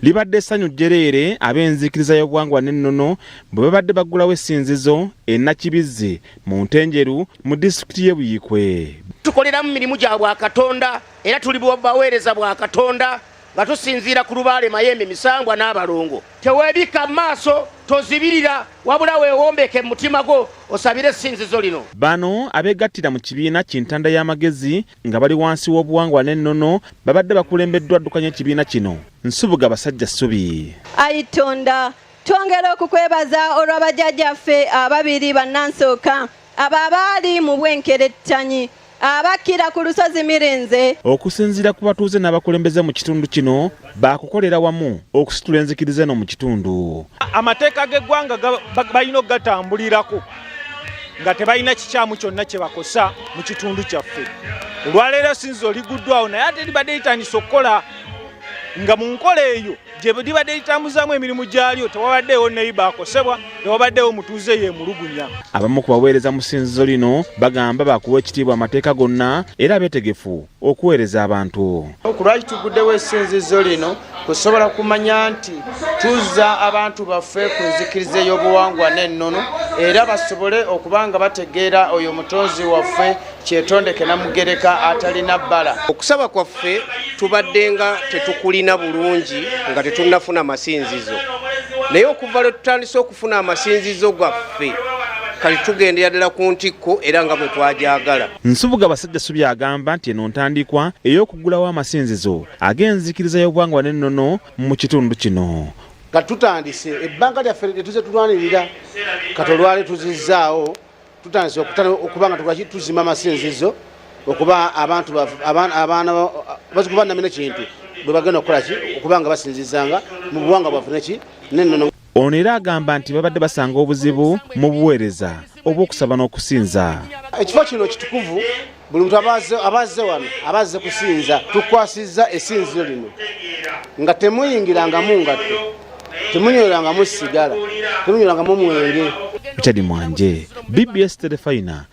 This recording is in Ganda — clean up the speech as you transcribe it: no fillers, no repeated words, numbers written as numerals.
libadde essanyu jjereere ab'enzikiriza y'obuwangwa n'ennono bwe babadde baggulawo essinzizo e Nakibizzi mu Ntenjeru mu disitulikiti y'e Buikwe. Tukolera mu mirimu gya Bwakatonda era tuli baweereza Bwakatonda nga tusinziira ku Lubaale, Mayembe, Misangwa n'Abalongo. Teweebika maaso tozibirira wabula weewombeke mu mutima gwo osabire essinzizo lino. Bano abeegattira mu kibiina Kintanda y'amagezi nga bali wansi w'obuwangwa n'ennono babadde bakulembeddwa addukanya ekibiina kino. Nsubuga Basajja Ssubi. Ayitonda twongera okukwebaza olw'abajjajjaffe ababiri bannansooka abo abaali mu bwenkerettanyi abakira ku lusozi Mirenze. Okusinziira ku batuuze n'abakulembeze mu kitundu kino baakukolera wamu okusitula enzikiriza eno mu kitundu. Amateeka g'eggwanga balina ogatambulirako nga tebalina kikyamu kyonna kye bakosa mu kitundu kyaffe. Olwaleero essinzizo liguddwawo naye ate libadde litandise okukola nga mu nkola eyo gye libadde litambuzaamu emirimu gyalyo tewabaddeewo neiba akosebwa, tewabaddeewo mutuuze yeemulugunya. Abamu ku baweereza mu ssinzizo lino bagamba bakuwa ekitiibwa amateeka gonna era beetegefu okuweereza abantu. Lwaki tuguddewo essinzizo lino kusobola kumanya nti tuzza abantu baffe ku nzikiriza y'obuwangwa n'ennono era basobole okuba nga bategeera oyo mutonzi waffe kyetondeke Namugereka atalina bbala. Okusaba kwaffe tubadde nga tetukulina bulungi nga tetunnafuna amasinzizo, naye okuva lwe tutandise okufuna amasinzizo gaffe kali tugendera ddala ku ntikko era nga bwe twajagala. Nsubuga Basajja Ssubi agamba nti eno ntandikwa ey'okuggulawo amasinzizo ag'enzikiriza y'obuwangwa n'ennono mu kitundu kino. Katutandise ebbanga lyaffe lye tuze tulwanirira katolwale tuzizzaawo tutandise okuba nga tuzima amasinzizo okuba abantu abaana bazikuba namina kintu bwe bagenda okukola ki okuba nga basinzizanga mu buwangwa bwaffe neki n'ennono. Ono era agamba nti babadde basanga obuzibu mu buweereza obw'okusaba n'okusinza. Ekifo kino kitukuvu, buli muntu abazze wano abazze kusinza tukwasizza essinzizo lino nga temuyingirangamu ngatto, temunywerangamu sigala, temunywerangamu mwenge. Richard Mwanje, BBS Telefina.